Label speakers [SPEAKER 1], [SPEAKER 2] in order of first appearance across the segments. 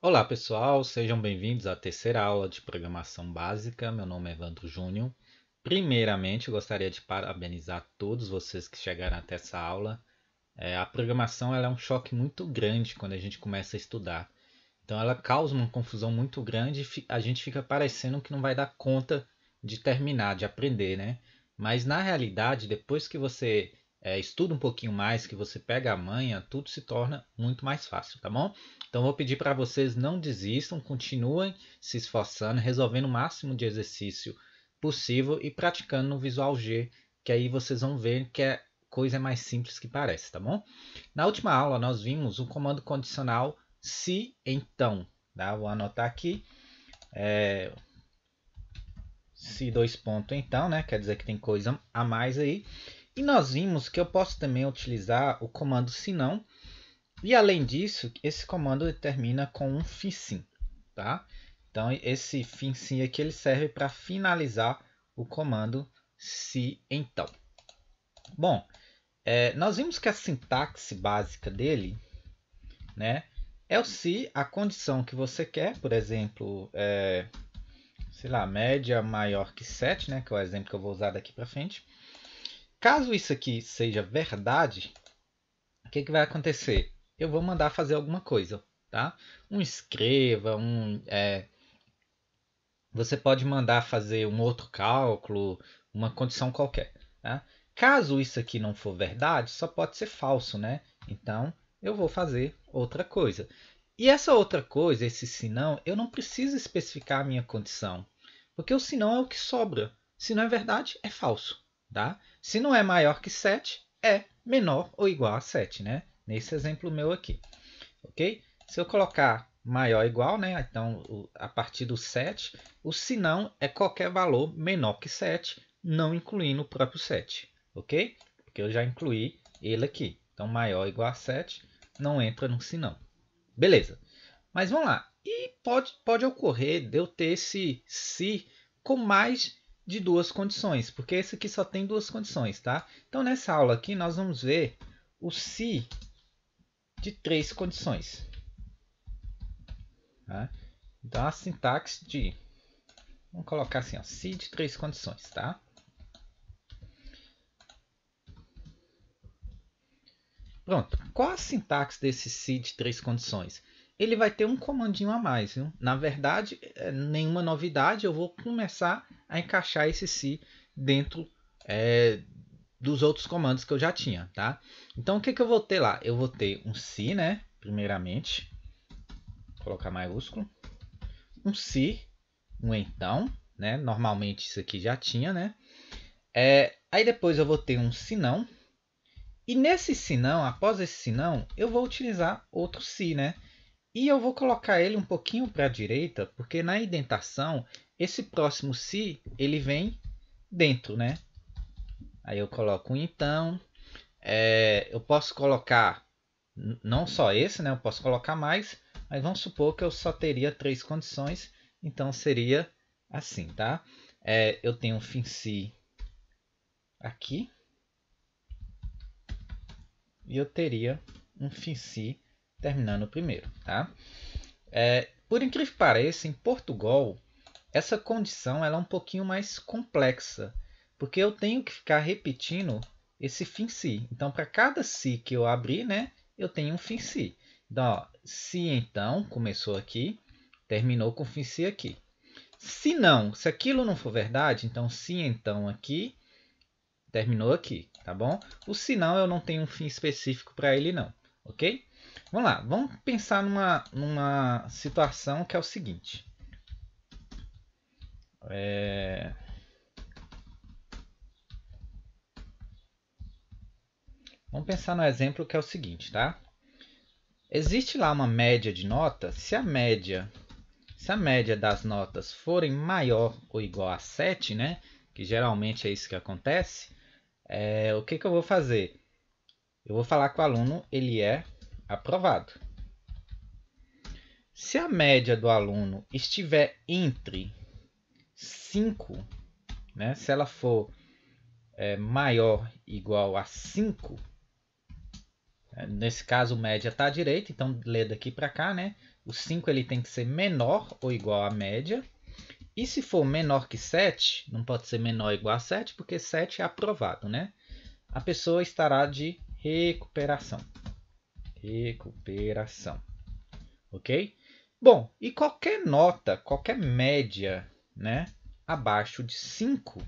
[SPEAKER 1] Olá pessoal, sejam bem-vindos à terceira aula de programação básica. Meu nome é Evandro Júnior. Primeiramente, eu gostaria de parabenizar todos vocês que chegaram até essa aula. A programação ela é um choque muito grande quando a gente começa a estudar. Então, ela causa uma confusão muito grande e a gente fica parecendo que não vai dar conta de terminar, de aprender, né? Mas na realidade, depois que você estuda um pouquinho mais, que você pega a manha, tudo se torna muito mais fácil, tá bom? Então, vou pedir para vocês não desistam, continuem se esforçando, resolvendo o máximo de exercício possível e praticando no Visual G, que aí vocês vão ver que a coisa é mais simples que parece, tá bom? Na última aula, nós vimos o comando condicional se então, tá? Vou anotar aqui, se dois pontos então, né? Quer dizer que tem coisa a mais aí. E nós vimos que eu posso também utilizar o comando se não. E além disso, esse comando termina com um fim sim, tá? Então esse fim sim aqui ele serve para finalizar o comando se então. Bom, nós vimos que a sintaxe básica dele, né, é o se a condição que você quer, por exemplo, sei lá, média maior que 7, né, que é o exemplo que eu vou usar daqui para frente. Caso isso aqui seja verdade, o que vai acontecer? Eu vou mandar fazer alguma coisa, tá? Escreva, você pode mandar fazer um outro cálculo, uma condição qualquer, tá? Caso isso aqui não for verdade, só pode ser falso, né? Então, eu vou fazer outra coisa. E essa outra coisa, esse senão, eu não preciso especificar a minha condição. Porque o senão é o que sobra. Se não é verdade, é falso. Tá? Se não é maior que 7, é menor ou igual a 7, né? Nesse exemplo meu aqui. Ok? Se eu colocar maior ou igual, né? Então, a partir do 7, o senão é qualquer valor menor que 7, não incluindo o próprio 7. Ok? Porque eu já incluí ele aqui. Então, maior ou igual a 7 não entra no senão. Beleza. Mas vamos lá. E pode ocorrer de eu ter esse se com mais de duas condições, porque esse aqui só tem duas condições, tá? Então nessa aula aqui nós vamos ver o se de três condições. Tá? Então a sintaxe de, vamos colocar assim, ó, se de três condições, tá? Pronto. Qual a sintaxe desse se de três condições? Ele vai ter um comandinho a mais, viu? Na verdade, nenhuma novidade. Eu vou começar a encaixar esse se dentro dos outros comandos que eu já tinha, tá? Então, o que eu vou ter lá? Eu vou ter um se, né? Primeiramente, vou colocar maiúsculo. Um se, um então, né? Normalmente isso aqui já tinha, né? Aí depois eu vou ter um se não. E nesse se não, após esse se não, eu vou utilizar outro se, né? E eu vou colocar ele um pouquinho para a direita, porque na indentação, esse próximo se, ele vem dentro, né? Aí eu coloco um então. Eu posso colocar não só esse, né? Eu posso colocar mais, mas vamos supor que eu só teria três condições, então seria assim, tá? Eu tenho um fim se aqui e eu teria um fim se terminando primeiro, tá? Por incrível que pareça, em Portugal essa condição ela é um pouquinho mais complexa, porque eu tenho que ficar repetindo esse fim se. Então, para cada se que eu abrir, né, eu tenho um fim se. Então, ó, se então começou aqui, terminou com fim se aqui. Se não, se aquilo não for verdade, então se então aqui, terminou aqui, tá bom? O se não eu não tenho um fim específico para ele não, ok? Vamos lá, vamos pensar numa situação que é o seguinte. Vamos pensar no exemplo que é o seguinte, tá? Existe lá uma média de notas. Se a média das notas forem maior ou igual a 7, né? Que geralmente é isso que acontece. O que eu vou fazer? Eu vou falar que o aluno ele é aprovado. Se a média do aluno estiver entre 5, né? Se ela for maior ou igual a 5, Nesse caso, média está à direita, então lê daqui para cá, né? O 5 ele tem que ser menor ou igual à média. E se for menor que 7, não pode ser menor ou igual a 7, porque 7 é aprovado, né? A pessoa estará de recuperação. Recuperação. Ok? Bom, e qualquer nota, qualquer média, né, abaixo de 5,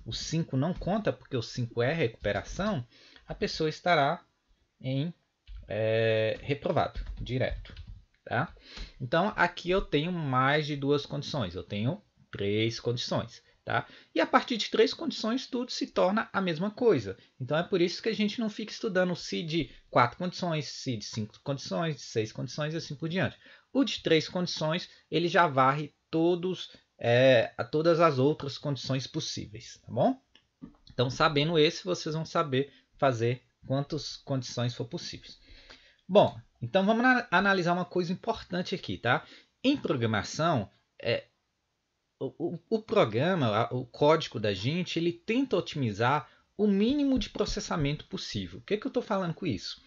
[SPEAKER 1] o 5 não conta porque o 5 é recuperação, a pessoa estará em reprovado, direto. Tá? Então, aqui eu tenho mais de duas condições. Eu tenho 3 condições. Tá? E a partir de 3 condições, tudo se torna a mesma coisa. Então, é por isso que a gente não fica estudando se de 4 condições, se de 5 condições, de 6 condições e assim por diante. O de 3 condições, ele já varre todas as outras condições possíveis. Tá bom? Então, sabendo esse, vocês vão saber fazer quantas condições for possíveis. Bom, então vamos analisar uma coisa importante aqui, tá? Em programação, o programa, o código da gente, ele tenta otimizar o mínimo de processamento possível. O que eu estou falando com isso?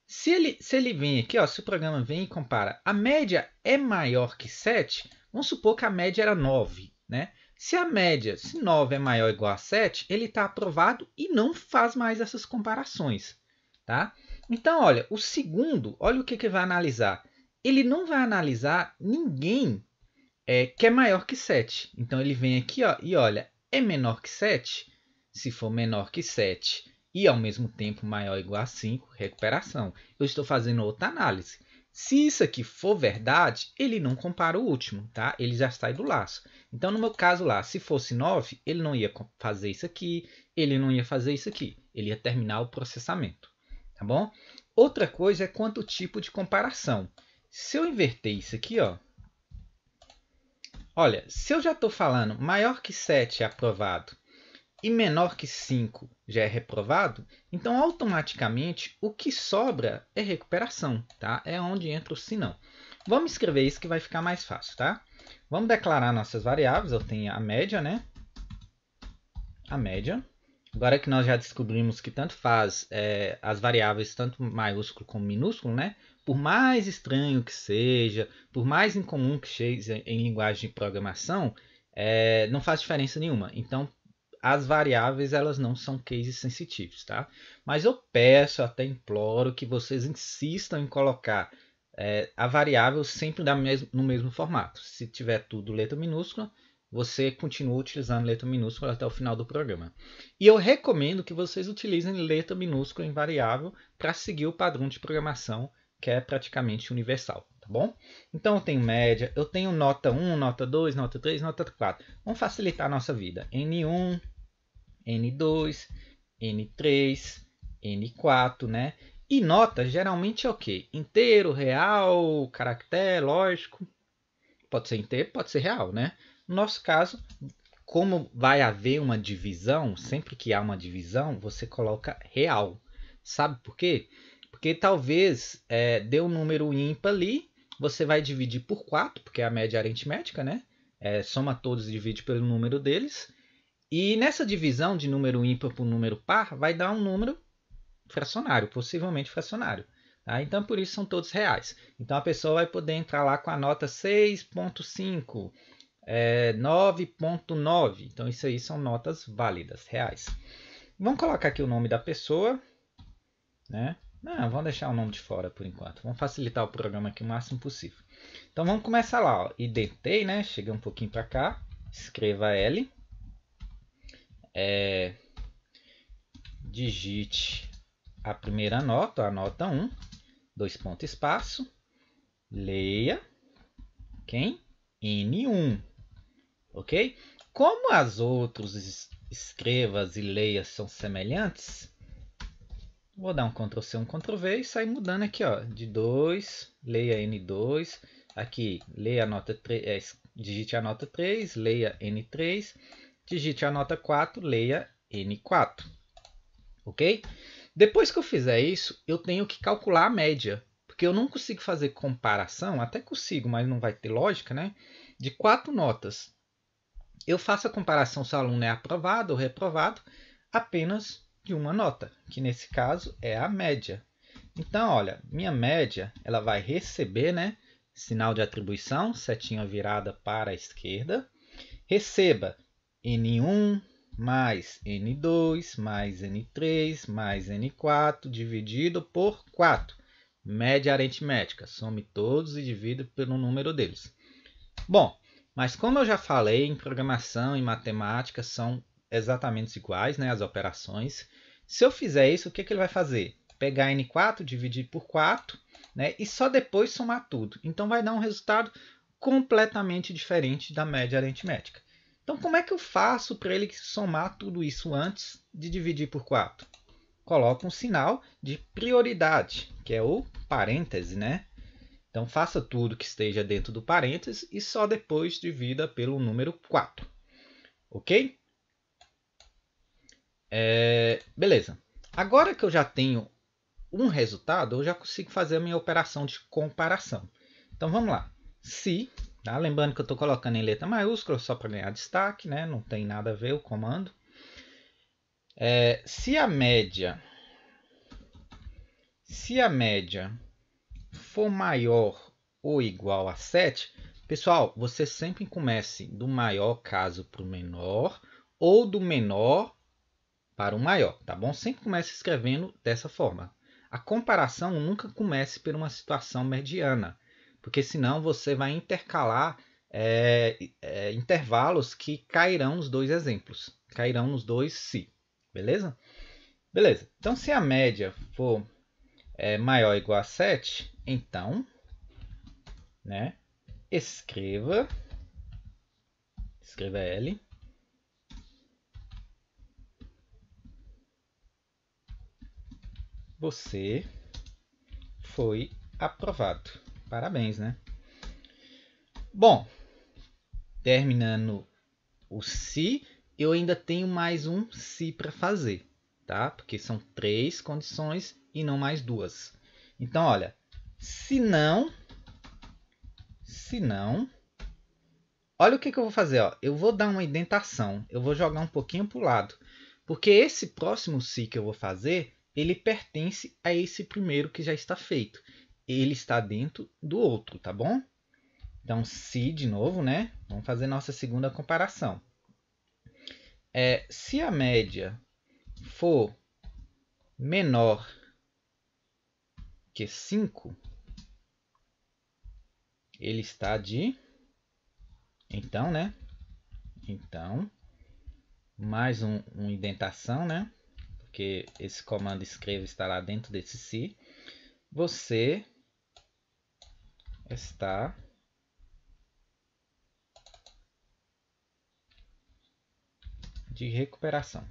[SPEAKER 1] Se ele vem aqui, ó, se o programa vem e compara, a média é maior que 7, vamos supor que a média era 9, né? Se 9 é maior ou igual a 7, ele está aprovado e não faz mais essas comparações, tá? Então, olha, o segundo, olha o que ele vai analisar. Ele não vai analisar ninguém que é maior que 7. Então, ele vem aqui ó, e olha, é menor que 7? Se for menor que 7 e ao mesmo tempo maior ou igual a 5, recuperação. Eu estou fazendo outra análise. Se isso aqui for verdade, ele não compara o último, tá? Ele já sai do laço. Então, no meu caso lá, se fosse 9, ele não ia fazer isso aqui, ele não ia fazer isso aqui. Ele ia terminar o processamento, tá bom? Outra coisa é quanto tipo de comparação. Se eu inverter isso aqui, ó, olha, se eu já estou falando maior que 7 é aprovado e menor que 5 já é reprovado, então automaticamente o que sobra é recuperação, tá? É onde entra o senão. Vamos escrever isso que vai ficar mais fácil, tá? Vamos declarar nossas variáveis. Eu tenho a média, né? A média. Agora que nós já descobrimos que tanto faz as variáveis, tanto maiúsculo como minúsculo, né? Por mais estranho que seja, por mais incomum que seja em linguagem de programação, não faz diferença nenhuma. Então, as variáveis elas não são cases sensitivos, tá? Mas eu peço, até imploro que vocês insistam em colocar a variável sempre no mesmo formato. Se tiver tudo letra minúscula, você continua utilizando letra minúscula até o final do programa. E eu recomendo que vocês utilizem letra minúscula em variável para seguir o padrão de programação que é praticamente universal, tá bom? Então eu tenho média, eu tenho nota 1, nota 2, nota 3, nota 4. Vamos facilitar a nossa vida. N1, N2, N3, N4, né? E nota geralmente é o quê? Inteiro, real, caractere, lógico. Pode ser inteiro, pode ser real, né? No nosso caso, como vai haver uma divisão, sempre que há uma divisão, você coloca real. Sabe por quê? Porque talvez dê um número ímpar ali, você vai dividir por 4, porque é a média aritmética, né? Soma todos e divide pelo número deles. E nessa divisão de número ímpar por número par, vai dar um número fracionário, possivelmente fracionário. Tá? Então, por isso são todos reais. Então, a pessoa vai poder entrar lá com a nota 6.5, 9.9. Então, isso aí são notas válidas, reais. Vamos colocar aqui o nome da pessoa. Né? Não, vamos deixar o nome de fora por enquanto. Vamos facilitar o programa aqui o máximo possível. Então, vamos começar lá. Ó. Identei, né? Chega um pouquinho para cá. Escreva L. Digite a primeira nota, a nota 1, 2 pontos espaço, leia quem? N1, ok? Como as outras escrevas e leias são semelhantes, vou dar um Ctrl C, um Ctrl V e sair mudando aqui, ó, de 2, leia N2, aqui leia a nota 3, digite a nota 3, leia N3, digite a nota 4, leia N4, ok? Depois que eu fizer isso, eu tenho que calcular a média, porque eu não consigo fazer comparação, até consigo, mas não vai ter lógica, né? De 4 notas. Eu faço a comparação se o aluno é aprovado ou reprovado apenas de uma nota, que nesse caso é a média. Então, olha, minha média ela vai receber, né, sinal de atribuição, setinha virada para a esquerda. Receba N1 mais N2 mais N3 mais N4 dividido por 4. Média aritmética. Some todos e divida pelo número deles. Bom, mas como eu já falei, em programação e matemática são exatamente iguais, né, as operações. Se eu fizer isso, o que ele vai fazer? Pegar N4, dividir por 4, né, e só depois somar tudo. Então vai dar um resultado completamente diferente da média aritmética. Então como é que eu faço para ele somar tudo isso antes de dividir por 4? Coloco um sinal de prioridade, que é o parêntese, né? Então faça tudo que esteja dentro do parênteses e só depois divida pelo número 4. Ok? Beleza. Agora que eu já tenho um resultado, eu já consigo fazer a minha operação de comparação. Então vamos lá. Se, tá? Lembrando que eu estou colocando em letra maiúscula só para ganhar destaque, né? Não tem nada a ver o comando. Se a média for maior ou igual a 7, pessoal, você sempre comece do maior caso para o menor ou do menor para o maior, tá bom? Sempre comece escrevendo dessa forma. A comparação nunca comece por uma situação mediana, porque senão você vai intercalar intervalos que cairão nos dois exemplos, cairão nos dois se, beleza? Beleza, então se a média for maior ou igual a 7, então, né, escreva L, você foi aprovado. Parabéns, né? Bom, terminando o se, eu ainda tenho mais um se para fazer, tá? Porque são 3 condições e não mais 2. Então, olha, se não, olha o que eu vou fazer, ó. Eu vou dar uma indentação, eu vou jogar um pouquinho para o lado, porque esse próximo se que eu vou fazer, ele pertence a esse primeiro que já está feito. Ele está dentro do outro, tá bom? Então, se de novo, né? Vamos fazer nossa segunda comparação. Se a média for menor que 5, ele está de... Então, né? Então, mais uma indentação, né? Porque esse comando escreva estará dentro desse se. Você está de recuperação.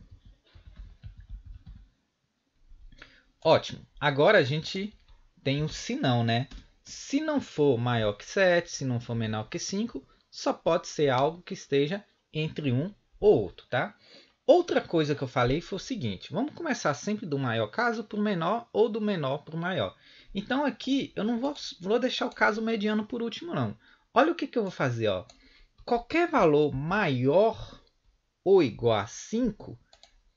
[SPEAKER 1] Ótimo. Agora a gente tem um se não, né? Se não for maior que 7, se não for menor que 5, só pode ser algo que esteja entre um ou outro, tá? Outra coisa que eu falei foi o seguinte, vamos começar sempre do maior caso para o menor ou do menor para o maior. Então aqui eu não vou deixar o caso mediano por último não. Olha o que eu vou fazer, ó. Qualquer valor maior ou igual a 5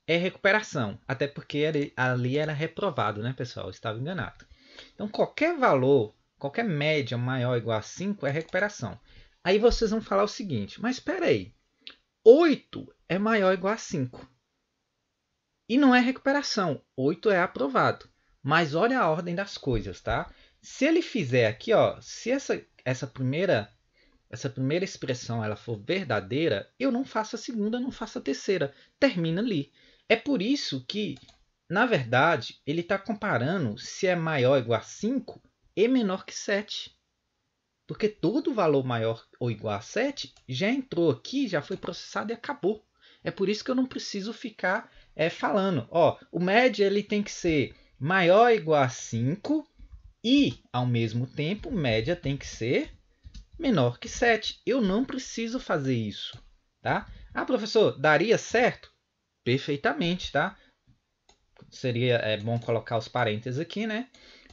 [SPEAKER 1] é recuperação, até porque ali era reprovado, né, pessoal? Eu estava enganado. Então, qualquer valor, qualquer média maior ou igual a 5 é recuperação. Aí vocês vão falar o seguinte, mas espera aí, 8 é maior ou igual a 5. E não é recuperação, 8 é aprovado. Mas olha a ordem das coisas, tá? Se ele fizer aqui, ó, se essa primeira expressão ela for verdadeira, eu não faço a segunda, não faço a terceira. Termina ali. É por isso que, na verdade, ele está comparando se é maior ou igual a 5 e menor que 7. Porque todo valor maior ou igual a 7 já entrou aqui, já foi processado e acabou. É por isso que eu não preciso ficar falando. Ó, o média ele tem que ser maior ou igual a 5 e, ao mesmo tempo, média tem que ser menor que 7. Eu não preciso fazer isso. Tá? Ah, professor, daria certo? Perfeitamente, tá? Seria bom colocar os parênteses aqui, né?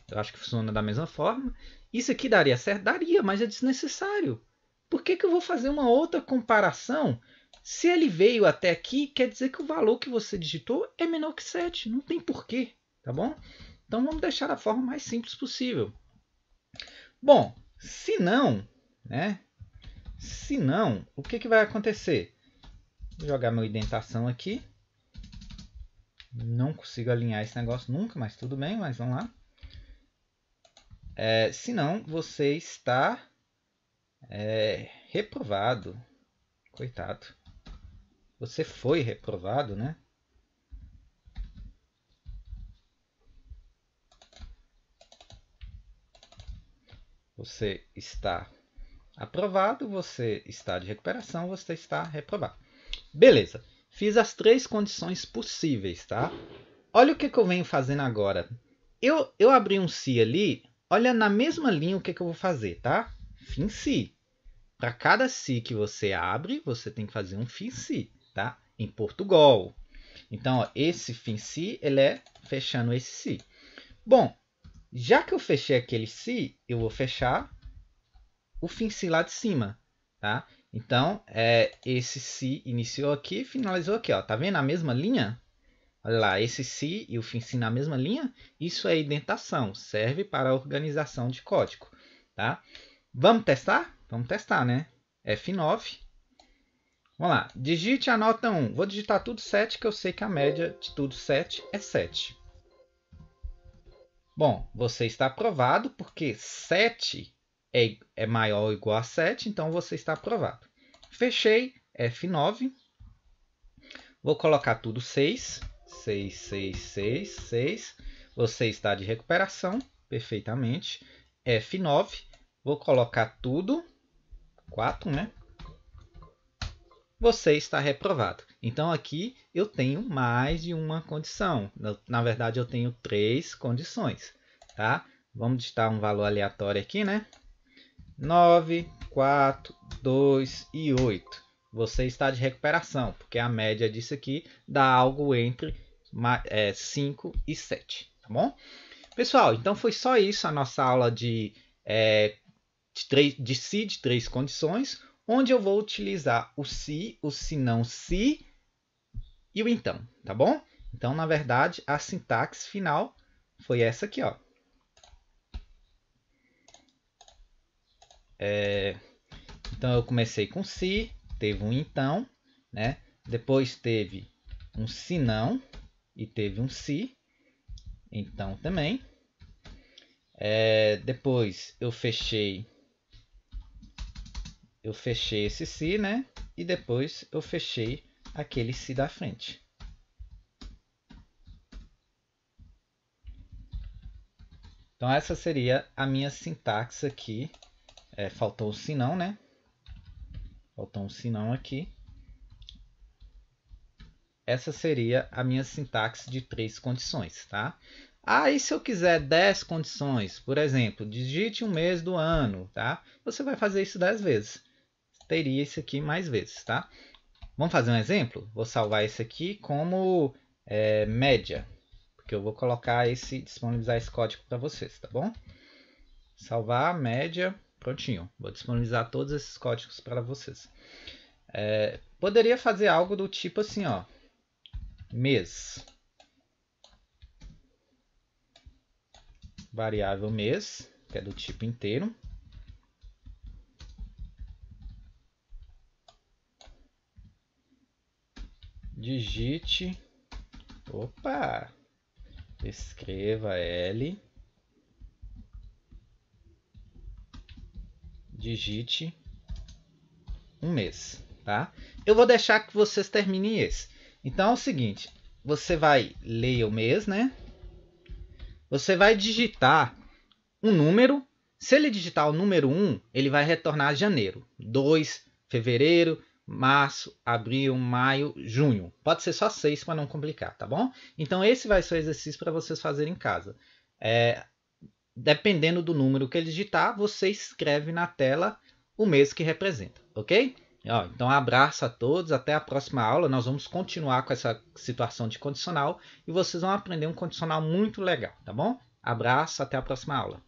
[SPEAKER 1] Eu acho que funciona da mesma forma. Isso aqui daria certo? Daria, mas é desnecessário. Por que eu vou fazer uma outra comparação? Se ele veio até aqui, quer dizer que o valor que você digitou é menor que 7. Não tem porquê, tá bom? Então vamos deixar da forma mais simples possível. Bom, se não, né? Se não, o que vai acontecer? Vou jogar minha indentação aqui. Não consigo alinhar esse negócio nunca, mas tudo bem, mas vamos lá. Se não, você está reprovado. Coitado. Você foi reprovado, né? Você está aprovado, você está de recuperação, você está reprovado. Beleza. Fiz as 3 condições possíveis, tá? Olha o que eu venho fazendo agora. Eu abri um se ali. Olha na mesma linha o que eu vou fazer, tá? Fim se. Para cada se que você abre, você tem que fazer um fim se, tá? Em Portugal. Então, ó, esse fim se, ele é fechando esse se. Bom, já que eu fechei aquele se, eu vou fechar o fim se lá de cima, tá? Então, esse se iniciou aqui, finalizou aqui, ó. Tá vendo a mesma linha? Olha lá, esse se e o fim se na mesma linha. Isso é indentação, serve para a organização de código, tá? Vamos testar? Vamos testar, né? F9. Vamos lá, digite a nota 1. Vou digitar tudo 7, que eu sei que a média de tudo 7 é 7. Bom, você está aprovado porque 7 é maior ou igual a 7, então você está aprovado. Fechei, F9. Vou colocar tudo 6. 6, 6, 6, 6. Você está de recuperação, perfeitamente. F9. Vou colocar tudo 4, né? Você está reprovado. Então aqui eu tenho mais de uma condição. Na verdade eu tenho 3 condições, tá? Vamos digitar um valor aleatório aqui, né? 9, 4, 2 e 8. Você está de recuperação, porque a média disso aqui dá algo entre 5 e 7, tá bom? Pessoal, então foi só isso a nossa aula de se de 3 condições, onde eu vou utilizar o se não se e o então, tá bom? Então, na verdade, a sintaxe final foi essa aqui, ó. Então, eu comecei com se, teve um então, né? Depois teve um se não e teve um se, então também. Depois eu fechei esse se, né? E depois eu fechei aquele se da frente. Então essa seria a minha sintaxe aqui. Faltou o se não, né? Faltou um se não aqui. Essa seria a minha sintaxe de 3 condições, tá? E se eu quiser 10 condições, por exemplo, digite um mês do ano, tá? Você vai fazer isso 10 vezes. Teria isso aqui mais vezes, tá? Vamos fazer um exemplo? Vou salvar esse aqui como média, porque eu vou disponibilizar esse código para vocês, tá bom? Salvar, média, prontinho. Vou disponibilizar todos esses códigos para vocês. Poderia fazer algo do tipo assim, ó, mês, variável mês, que é do tipo inteiro. Digite, escreva L, digite um mês, tá? Eu vou deixar que vocês terminem esse. Então é o seguinte, você vai ler o mês, né? Você vai digitar um número. Se ele digitar o número 1, ele vai retornar janeiro. 2, fevereiro, março, abril, maio, junho. Pode ser só 6 para não complicar, tá bom? Então esse vai ser o exercício para vocês fazerem em casa. Dependendo do número que ele digitar, você escreve na tela o mês que representa, ok? Então, abraço a todos, até a próxima aula. Nós vamos continuar com essa situação de condicional e vocês vão aprender um condicional muito legal, tá bom? Abraço, até a próxima aula.